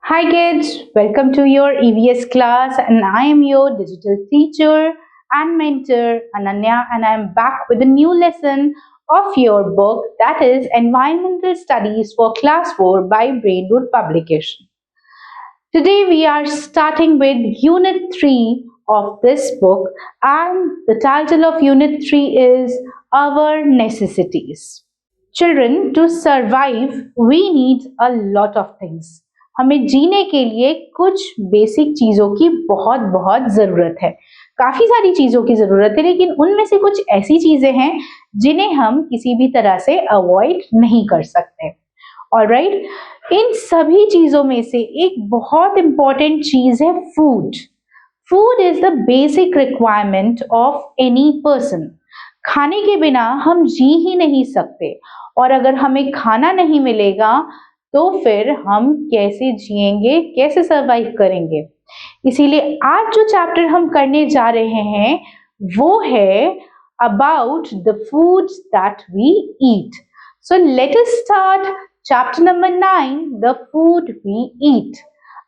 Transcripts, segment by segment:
Hi kids, welcome to your EVS class and I am your digital teacher and mentor Ananya and I am back with a new lesson of your book that is Environmental Studies for Class 4 by Brainroot Publication. Today we are starting with Unit 3 of this book and the title of Unit 3 is Our Necessities. Children, to survive, we need a lot of things. हमें जीने के लिए कुछ basic चीजों की बहुत बहुत जरूरत है. काफी सारी चीजों की जरूरत है, लेकिन उनमें से कुछ ऐसी चीजें हैं जिन्हें हम किसी भी तरह से अवॉइड नहीं कर सकते. ऑलराइट, इन सभी चीजों में से एक बहुत इंपॉर्टेंट चीज है food. Food is the basic requirement of any person. खाने के बिना हम जी ही नहीं सकते और अगर हमें खाना नहीं मिलेगा तो फिर हम कैसे जिएंगे, कैसे सरवाइव करेंगे. इसीलिए आज जो चैप्टर हम करने जा रहे हैं वो है about the food that we eat. So let us start chapter number 9, the food we eat.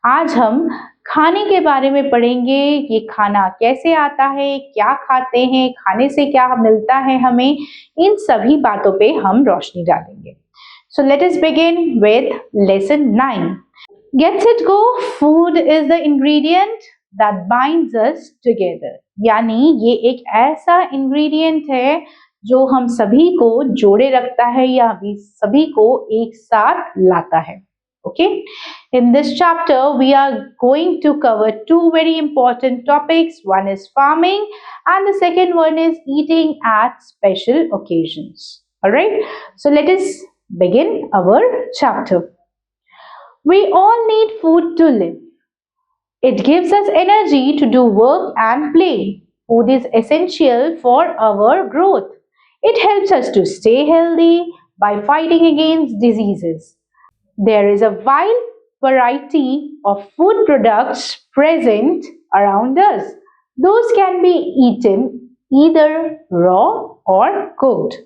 आज हम खाने के बारे में पढ़ेंगे. ये खाना कैसे आता है, क्या खाते हैं, खाने से क्या मिलता है हमें, इन सभी बातों पे हम रोशनी डालेंगे. So let us begin with lesson 9. Get set go. Food is the ingredient that binds us together. यानी ये एक ऐसा ingredient है जो हम सभी को जोड़े रखता है या सभी को एक साथ लाता है. Okay, in this chapter we are going to cover two very important topics. One is farming and the second one is eating at special occasions. All right, so let us begin our chapter. We all need food to live. It gives us energy to do work and play. Food is essential for our growth. It helps us to stay healthy by fighting against diseases. There is a wide variety of food products present around us. Those can be eaten either raw or cooked.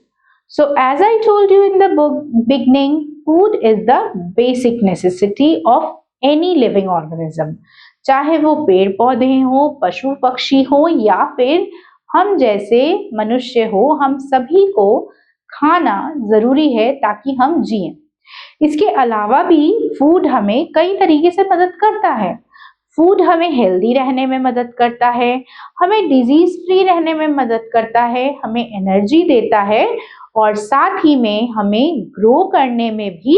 So as I told you in the book beginning, food is the basic necessity of any living organism. चाहे वो पेड़ पौधे हो, पशु पक्षी हो या फिर हम जैसे मनुष्य हो, हम सभी को खाना जरूरी है ताकि हम जिएं. इसके अलावा भी फूड हमें कई तरीके से मदद करता है. फूड हमें हेल्दी रहने में मदद करता है, हमें डिजीज फ्री रहने में मदद करता है, हमें एनर्जी देता है और साथ ही में हमें ग्रो करने में भी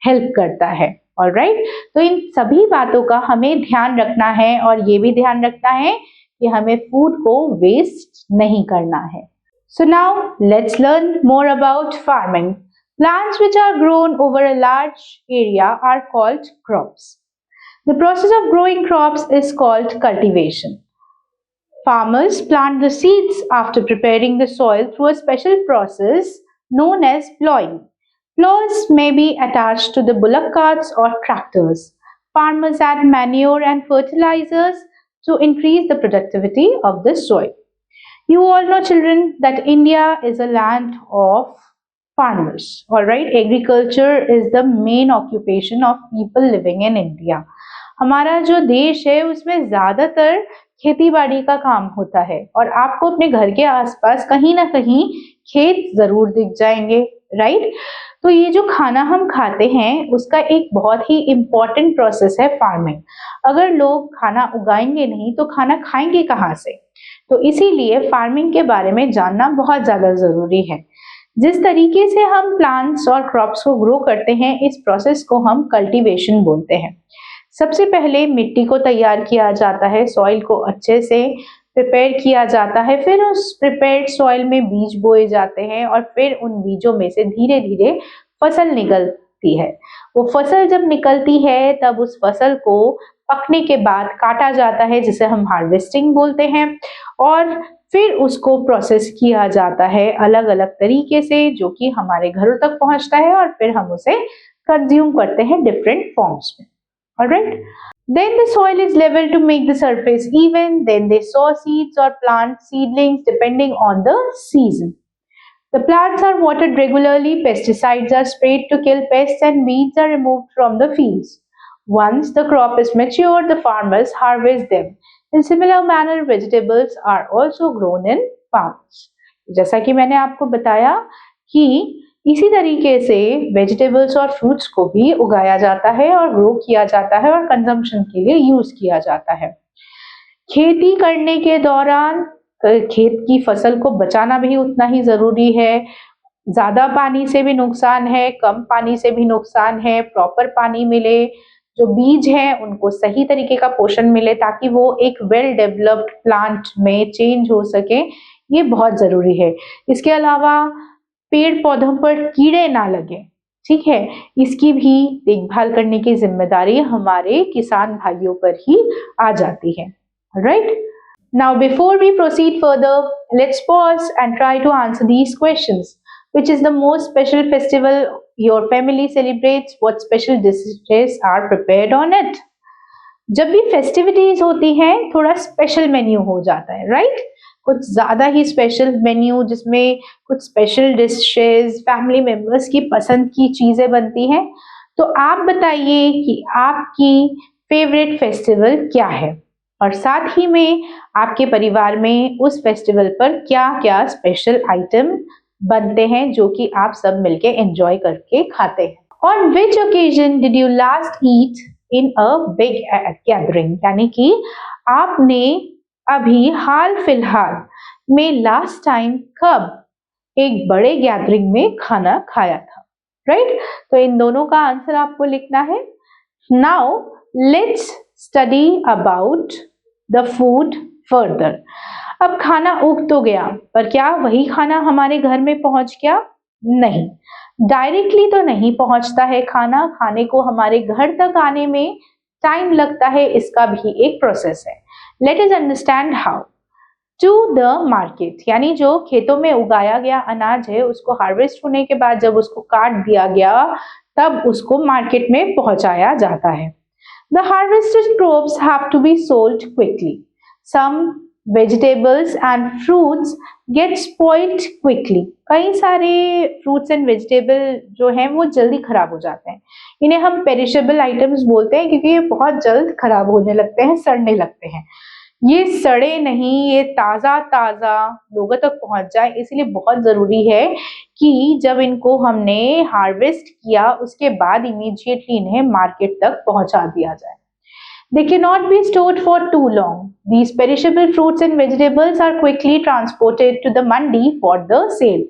हेल्प करता है. ऑलराइट, तो इन सभी बातों का हमें ध्यान रखना है और ये भी ध्यान रखना है कि हमें फूड को वेस्ट नहीं करना है. So now let's learn more about farming. Plants which are grown over a large area are called crops. The process of growing crops is called cultivation. Farmers plant the seeds after preparing the soil through a special process known as ploughing. Ploughs may be attached to the bullock carts or tractors. Farmers add manure and fertilizers to increase the productivity of the soil. You all know, children, that India is a land of farmers. All right, agriculture is the main occupation of people living in India. हमारा जो देश है उसमें ज्यादातर खेती बाड़ी का काम होता है और आपको अपने घर के आसपास कहीं ना कहीं खेत जरूर दिख जाएंगे. राइट, तो ये जो खाना हम खाते हैं उसका एक बहुत ही इम्पोर्टेंट प्रोसेस है फार्मिंग. अगर लोग खाना उगाएंगे नहीं तो खाना खाएंगे कहाँ से. तो इसीलिए फार्मिंग के बारे में जानना बहुत ज्यादा जरूरी है. जिस तरीके से हम प्लांट्स और क्रॉप्स को ग्रो करते हैं इस प्रोसेस को हम कल्टीवेशन बोलते हैं. सबसे पहले मिट्टी को तैयार किया जाता है, सॉइल को अच्छे से प्रिपेयर किया जाता है, फिर उस प्रिपेयर्ड सॉइल में बीज बोए जाते हैं और फिर उन बीजों में से धीरे धीरे फसल निकलती है. वो फसल जब निकलती है तब उस फसल को पकने के बाद काटा जाता है जिसे हम हार्वेस्टिंग बोलते हैं और फिर उसको प्रोसेस किया जाता है अलग अलग तरीके से जो कि हमारे घरों तक पहुंचता है और फिर हम उसे कंज्यूम करते हैं डिफरेंट फॉर्म्स में. Alright, then the soil is leveled to make the surface even. Then they sow seeds or plant seedlings depending on the season. The plants are watered regularly, pesticides are sprayed to kill pests and weeds are removed from the fields. Once the crop is mature, the farmers harvest them. In similar manner, vegetables are also grown in farms. जैसा कि मैंने आपको बताया कि इसी तरीके से vegetables और फ्रूट्स को भी उगाया जाता है और ग्रो किया जाता है और कंजम्पशन के लिए यूज किया जाता है। खेती करने के दौरान खेत की फसल को बचाना भी उतना ही जरूरी है। ज्यादा पानी से भी नुकसान है, कम पानी से भी नुकसान है। प्रॉपर पानी मिले, जो बीज हैं उनको सही तरीके का पोषण मिले ताकि वो एक वेल डेवलप्ड प्लांट में चेंज हो सके, ये बहुत जरूरी है। इसके अलावा पेड़ पौधों पर कीड़े ना लगे, ठीक है, इसकी भी देखभाल करने की जिम्मेदारी हमारे किसान भाइयों पर ही आ जाती है। Right, now before we proceed further, let's pause and try to answer these questions. Which is the most special festival your family celebrates? What special dishes are prepared on it? जब भी फेस्टिविटीज होती हैं थोड़ा special menu हो जाता है, right? कुछ ज्यादा ही स्पेशल मेन्यू जिसमें कुछ स्पेशल डिशेस, फैमिली मेंबर्स की पसंद की चीजें बनती हैं। तो आप बताइए कि आपकी फेवरेट फेस्टिवल क्या है और साथ ही में आपके परिवार में उस फेस्टिवल पर क्या क्या स्पेशल आइटम बनते हैं जो कि आप सब मिलके एंजॉय करके खाते हैं। On which occasion did you last eat in a big gathering? यानी कि आपने अभी हाल फिलहाल में लास्ट टाइम कब एक बड़े गैदरिंग में खाना खाया था, राइट? तो इन दोनों का आंसर आपको लिखना है। Now let's study about the food further. अब खाना उग तो गया, पर क्या वही खाना हमारे घर में पहुंच गया? नहीं, डायरेक्टली तो नहीं पहुंचता है खाना। खाने को हमारे घर तक आने में टाइम लगता है, इसका भी एक प्रोसेस है। Let us understand how. To the market, यानी जो खेतों में उगाया गया अनाज है उसको हार्वेस्ट होने के बाद जब उसको काट दिया गया तब उसको मार्केट में पहुंचाया जाता है। The harvested crops have to be sold quickly. Some vegetables and fruits get spoiled quickly. कई सारे fruits and vegetable जो हैं वो जल्दी खराब हो जाते हैं। इन्हें हम perishable items बोलते हैं क्योंकि ये बहुत जल्द खराब होने लगते हैं, सड़ने लगते हैं। ये सड़े नहीं, ये ताजा ताजा लोगों तक पहुंच जाए, इसलिए बहुत जरूरी है कि जब इनको हमने हार्वेस्ट किया उसके बाद इमीडिएटली इन्हें मार्केट तक पहुंचा दिया जाए। They cannot be stored for too long. These perishable fruits and vegetables are quickly transported to the mandi for the sale.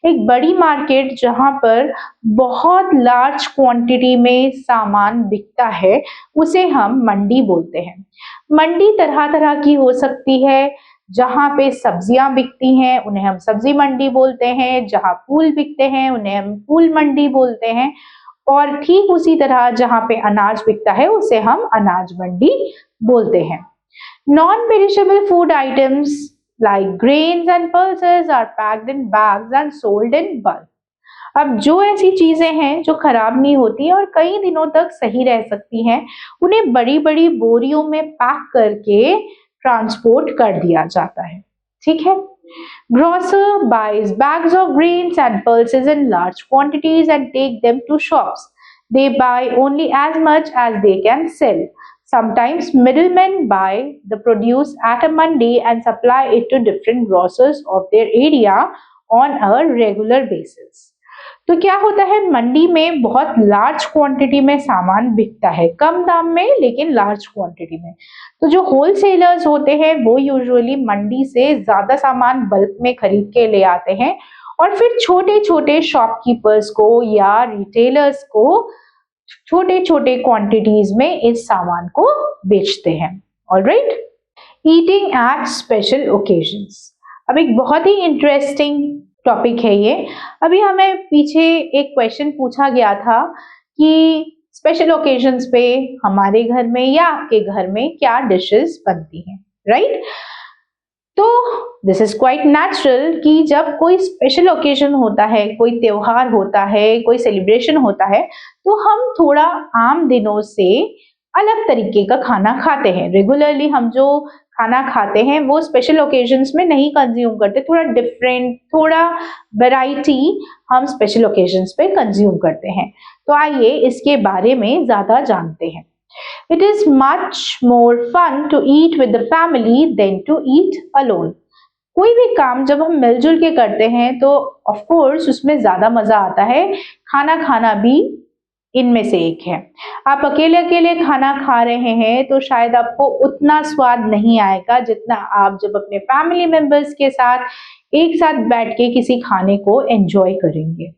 एक बड़ी मार्केट जहां पर बहुत लार्ज क्वांटिटी में सामान बिकता है उसे हम मंडी बोलते हैं। मंडी तरह तरह की हो सकती है। जहां पे सब्जियां बिकती हैं उन्हें हम सब्जी मंडी बोलते हैं, जहां फूल बिकते हैं उन्हें हम फूल मंडी बोलते हैं, और ठीक उसी तरह जहां पे अनाज बिकता है उसे हम अनाज मंडी बोलते हैं। Non perishable food items like grains and pulses are packed in bags and sold in bulk. अब जो ऐसी चीजें हैं जो खराब नहीं होती और कई दिनों तक सही रह सकती हैं, उन्हें बड़ी बड़ी बोरियों में पैक करके ट्रांसपोर्ट कर दिया जाता है, ठीक है। Grocer buys bags of grains and pulses in large quantities and take them to shops. They buy only as much as they can sell. Sometimes middlemen buy the produce at a mandi and supply it to different grocers of their area on a regular basis. तो क्या होता है, मंडी में बहुत large quantity में सामान बिकता है, कम दाम में लेकिन लार्ज क्वांटिटी में। तो जो होलसेलर्स होते हैं वो यूजुअली मंडी से ज्यादा सामान बल्क में खरीद के ले आते हैं और फिर छोटे छोटे शॉपकीपर्स को या रिटेलर्स को छोटे छोटे क्वांटिटीज में इस सामान को बेचते हैं। Alright, eating at special occasions. अब एक बहुत ही इंटरेस्टिंग टॉपिक है ये। अभी हमें पीछे एक क्वेश्चन पूछा गया था कि स्पेशल ओकेजन्स पे हमारे घर में या आपके घर में क्या डिशेस बनती हैं, राइट? तो दिस इज क्वाइट नेचुरल कि जब कोई स्पेशल ओकेजन होता है, कोई त्योहार होता है, कोई सेलिब्रेशन होता है, तो हम थोड़ा आम दिनों से अलग तरीके का खाना खाते हैं। रेगुलरली हम जो खाना खाते हैं वो स्पेशल ओकेजन्स में नहीं कंज्यूम करते, थोड़ा डिफरेंट, थोड़ा वैरायटी हम स्पेशल ओकेजन्स पे कंज्यूम करते हैं। तो आइए इसके बारे में ज्यादा जानते हैं। It is much more fun to eat with the family than to eat alone. कोई भी काम जब हम मिलजुल के करते हैं तो ऑफ कोर्स उसमें ज्यादा मजा आता है, खाना खाना भी इनमें से एक है। आप अकेले अकेले खाना खा रहे हैं तो शायद आपको उतना स्वाद नहीं आएगा जितना आप जब अपने फैमिली मेंबर्स के साथ एक साथ बैठ के किसी खाने को एंजॉय करेंगे।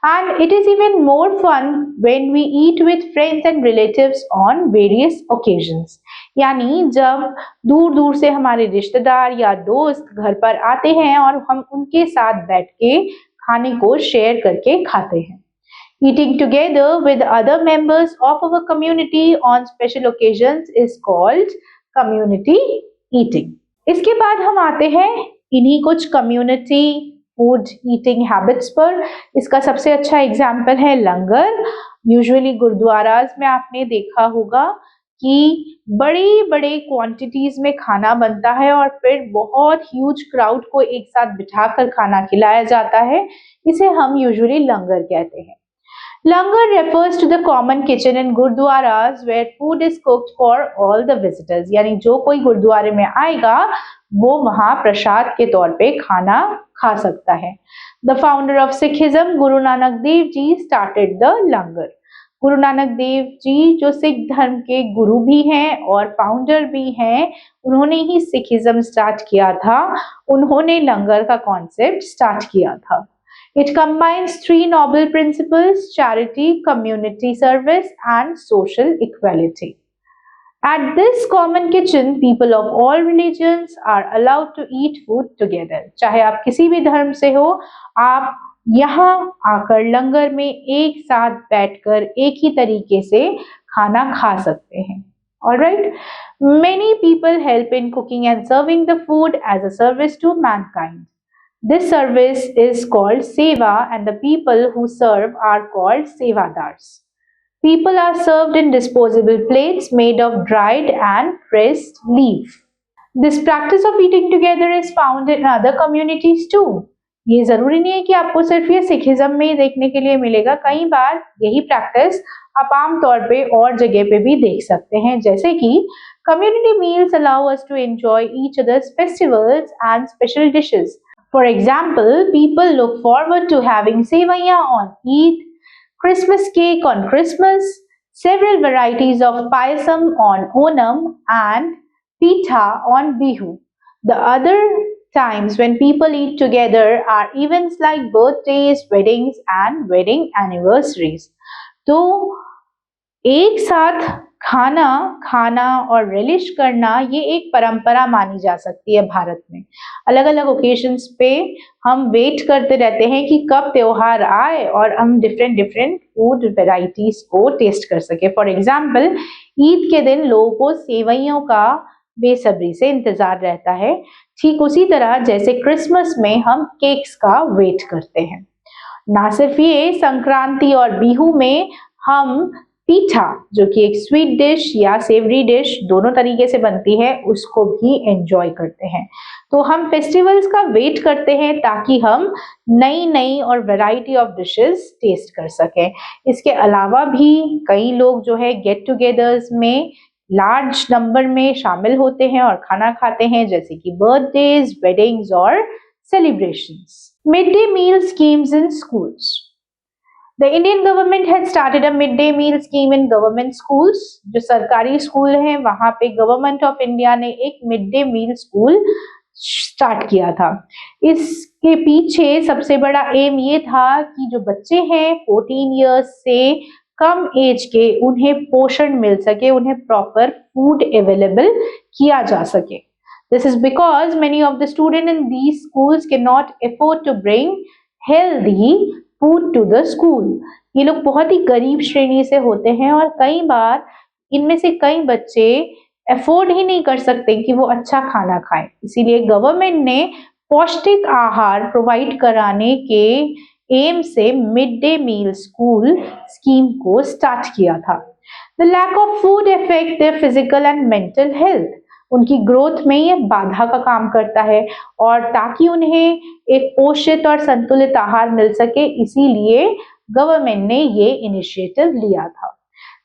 And it is even more fun when we eat with friends and relatives on various occasions. यानी जब दूर दूर से हमारे रिश्तेदार या दोस्त घर पर आते हैं और हम उनके साथ बैठ के खाने को शेयर करके खाते हैं। Eating together with other members of our community on special occasions is called community eating. इसके बाद हम आते हैं इन्हीं कुछ कम्युनिटी फूड ईटिंग हैबिट्स पर। इसका सबसे अच्छा एग्जाम्पल है लंगर। यूजुअली गुरुद्वाराज में आपने देखा होगा कि बड़ी बड़े क्वांटिटीज में खाना बनता है और फिर बहुत ह्यूज क्राउड को एक साथ बिठाकर खाना खिलाया जाता है। इसे हम यूजुअली लंगर कहते हैं। Langar refers to the common kitchen in gurdwaras where food is cooked for all the visitors. यानी जो कोई गुरुद्वारे में आएगा वो वहाँ प्रसाद के तौर पे खाना खा सकता है। The founder of Sikhism, Guru Nanak Dev Ji, started the langar. Guru Nanak Dev ji जो सिख धर्म के गुरु भी हैं और फाउंडर भी हैं, उन्होंने ही सिखिज्म स्टार्ट किया था। उन्होंने लंगर का कॉन्सेप्ट स्टार्ट किया था। It combines three noble principles: charity, community service, and social equality. At this common kitchen, people of all religions are allowed to eat food together. चाहे आप किसी भी धर्म से हो, आप यहाँ आकर लंगर में एक साथ बैठकर एक ही तरीके से खाना खा सकते हैं। Alright? Many people help in cooking and serving the food as a service to mankind. This service is called seva and the people who serve are called sevadars. People are served in disposable plates made of dried and pressed leaf. This practice of eating together is found in other communities too. ये जरूरी नहीं है कि आपको सिर्फ ये Sikhism में ही देखने के लिए मिलेगा। कई बार यही प्रैक्टिस आप आम तौर पे और जगह पे भी देख सकते हैं, जैसे कि community meals allow us to enjoy each other's festivals and special dishes. For example, people look forward to having sevaiya on Eid, Christmas cake on Christmas, several varieties of payasam on Onam, and pitha on Bihu. The other times when people eat together are events like birthdays, weddings, and wedding anniversaries. तो एक साथ खाना खाना और relish करना ये एक परंपरा मानी जा सकती है भारत में। अलग अलग ओकेजन्स पे हम वेट करते रहते हैं कि कब त्योहार आए और हम डिफरेंट फूड वेराइटीज को टेस्ट कर सके। फॉर एग्जाम्पल, ईद के दिन लोगों को सेवइयों का बेसब्री से इंतजार रहता है, ठीक उसी तरह जैसे क्रिसमस में हम केक्स का वेट करते हैं। ना सिर्फ ये, संक्रांति और बिहू में हम पीठा, जो कि एक स्वीट डिश या सेवरी डिश दोनों तरीके से बनती है, उसको भी एंजॉय करते हैं। तो हम फेस्टिवल्स का वेट करते हैं ताकि हम नई नई और वैरायटी ऑफ डिशेस टेस्ट कर सकें। इसके अलावा भी कई लोग जो है गेट टुगेदर्स में लार्ज नंबर में शामिल होते हैं और खाना खाते हैं, जैसे कि बर्थडेज, वेडिंग्स और celebrations. Mid day meal schemes in schools. The Indian government had started a midday meal scheme in government schools. जो सरकारी स्कूल हैं वहाँ पे गवर्नमेंट ऑफ इंडिया ने एक mid day meal school start किया था। इसके पीछे सबसे बड़ा एम ये था कि जो बच्चे हैं 14 इयर्स से कम एज के, उन्हें पोषण मिल सके, उन्हें प्रॉपर फूड अवेलेबल किया जा सके। This is because many of the students in these schools cannot afford to bring healthy food to the school. ये लोग बहुत ही गरीब श्रेणी से होते हैं और कई बार इनमें से कई बच्चे अफोर्ड ही नहीं कर सकते कि वो अच्छा खाना खाएं। इसीलिए गवर्नमेंट ने पौष्टिक आहार प्रोवाइड कराने के एम से mid day meal school scheme को स्टार्ट किया था। The lack of food affect their physical and mental health. उनकी ग्रोथ में ये बाधा का काम करता है और ताकि उन्हें एक पोषित और संतुलित आहार मिल सके, इसीलिए गवर्नमेंट ने ये इनिशिएटिव लिया था।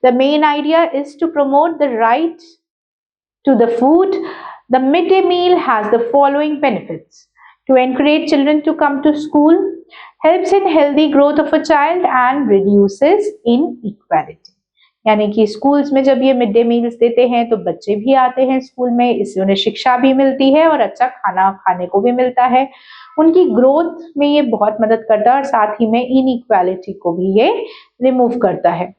The main idea is to promote the right to the food. The midday meal has the following benefits: to encourage children to come to school, helps in healthy growth of a child and reduces inequality. यानी कि schools में जब ये mid day meals देते हैं तो बच्चे भी आते हैं स्कूल में, इससे उन्हें शिक्षा भी मिलती है और अच्छा खाना खाने को भी मिलता है। उनकी ग्रोथ में ये बहुत मदद करता है और साथ ही में इनइक्वालिटी को भी ये रिमूव करता है।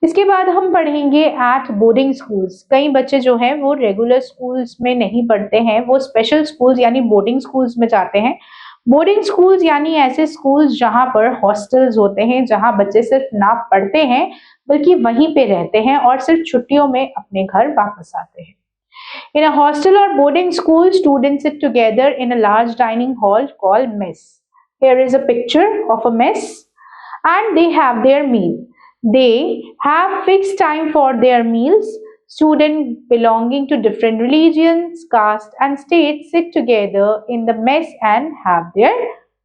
इसके बाद हम पढ़ेंगे एट बोर्डिंग स्कूल्स। कई बच्चे जो हैं वो रेगुलर स्कूल्स में नहीं पढ़ते हैं, वो स्पेशल स्कूल्स यानी बोर्डिंग स्कूल्स में जाते हैं। बोर्डिंग स्कूल्स यानी ऐसे स्कूल्स जहां पर हॉस्टल्स होते हैं, जहां बच्चे सिर्फ ना पढ़ते हैं बल्कि वहीं पे रहते हैं और सिर्फ छुट्टियों में अपने घर वापस आते हैं। In a hostel or boarding school, students sit together in a large dining hall called mess. Here is a picture of a mess and they have their meal. They have fixed time for their meals. Students belonging to different religions, caste and states sit together in the mess and have their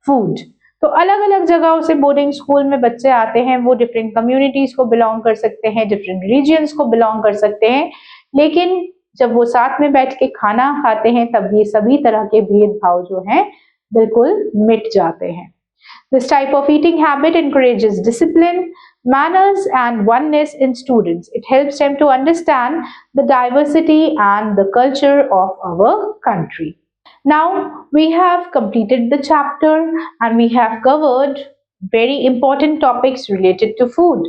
food. तो अलग अलग जगहों से boarding school में बच्चे आते हैं, वो डिफरेंट कम्युनिटीज को बिलोंग कर सकते हैं, डिफरेंट रिलीजियंस को बिलोंग कर सकते हैं, लेकिन जब वो साथ में बैठ के खाना खाते हैं तब ये सभी तरह के भेदभाव जो हैं बिल्कुल मिट जाते हैं। This type of eating habit encourages discipline, manners and oneness in students. It helps them to understand the diversity and the culture of our country. Now we have completed the chapter and we have covered very important topics related to food.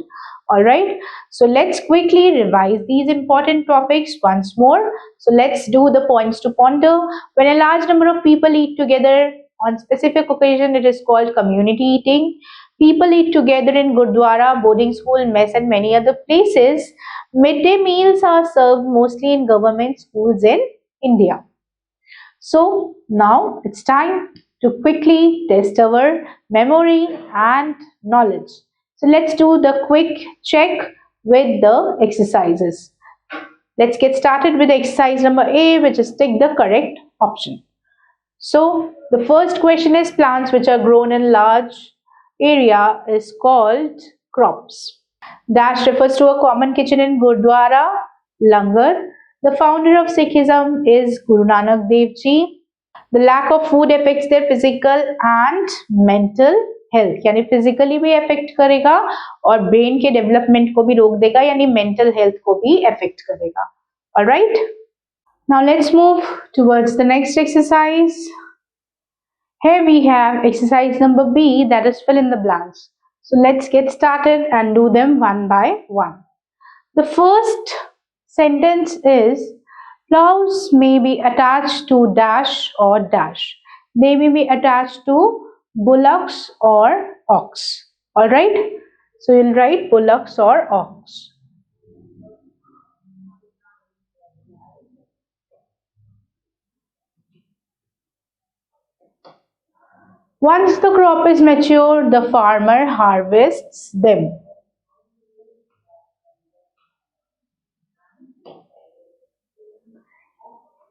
Alright, so let's quickly revise these important topics once more. So let's do the points to ponder. When a large number of people eat together on specific occasion, it is called community eating. People eat together in Gurdwara, boarding school, mess and many other places. Midday meals are served mostly in government schools in India. So now it's time to quickly test our memory and knowledge. So let's do the quick check with the exercises. Let's get started with exercise number A, which is tick the correct option. So the first question is plants which are grown in large area is called crops. Dash refers to a common kitchen in Gurdwara, Langar. The founder of Sikhism is Guru Nanak Dev Ji. The lack of food affects their physical and mental health. यानी physically भी affect करेगा और brain के development को भी रोक देगा, यानी mental health को भी affect करेगा. Alright? Now let's move towards the next exercise. Here we have exercise number B, that is fill in the blanks. So let's get started and do them one by one. The first sentence is plows may be attached to dash or dash. They may be attached to bullocks or ox. Alright? So you'll write bullocks or ox. Once the crop is mature, the farmer harvests them.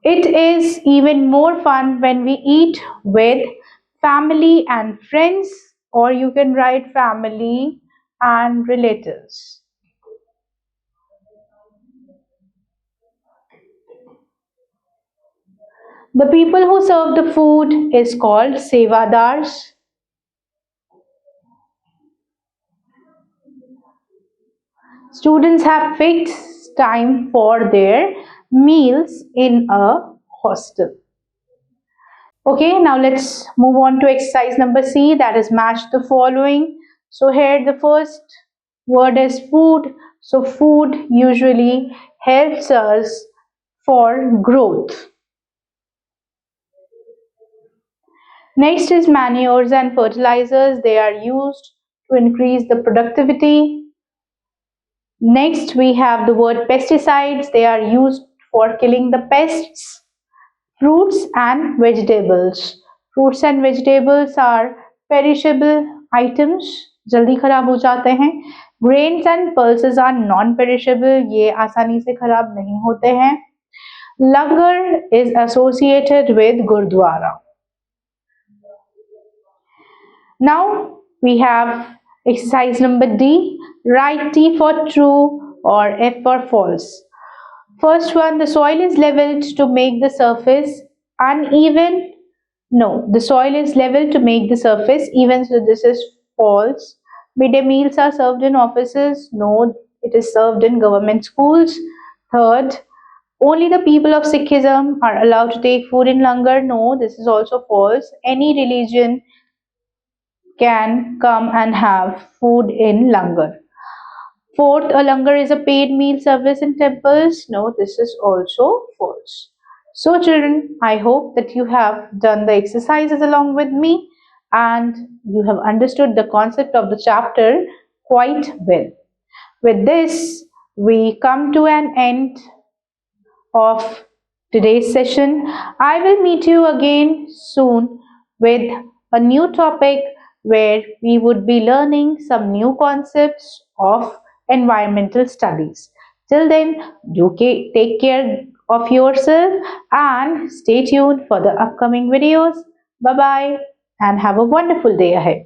It is even more fun when we eat with family and friends, or you can write family and relatives. The people who serve the food is called sevadars. Students have fixed time for their meals in a hostel. Okay, now let's move on to exercise number C, that is match the following. So here the first word is food. So food usually helps us for growth. Next is manures and fertilizers. They are used to increase the productivity. Next we have the word pesticides. They are used for killing the pests. Fruits and vegetables. Fruits and vegetables are perishable items. जल्दी खराब हो जाते हैं. Grains and pulses are non-perishable. ये आसानी से खराब नहीं होते हैं. Langar is associated with Gurdwara. Now we have exercise number D. Write T for true, or F for false. First one, the soil is leveled to make the surface uneven. No, the soil is leveled to make the surface even, so this is false. Midday meals are served in offices. No, it is served in government schools. Third, only the people of Sikhism are allowed to take food in langar. No, this is also false. Any religion can come and have food in langar. Fourth, a langar is a paid meal service in temples. No, this is also false. So, children, I hope that you have done the exercises along with me and you have understood the concept of the chapter quite well. With this, we come to an end of today's session. I will meet you again soon with a new topic where we would be learning some new concepts of environmental studies. Till then, do take care of yourself and stay tuned for the upcoming videos. Bye bye and have a wonderful day ahead.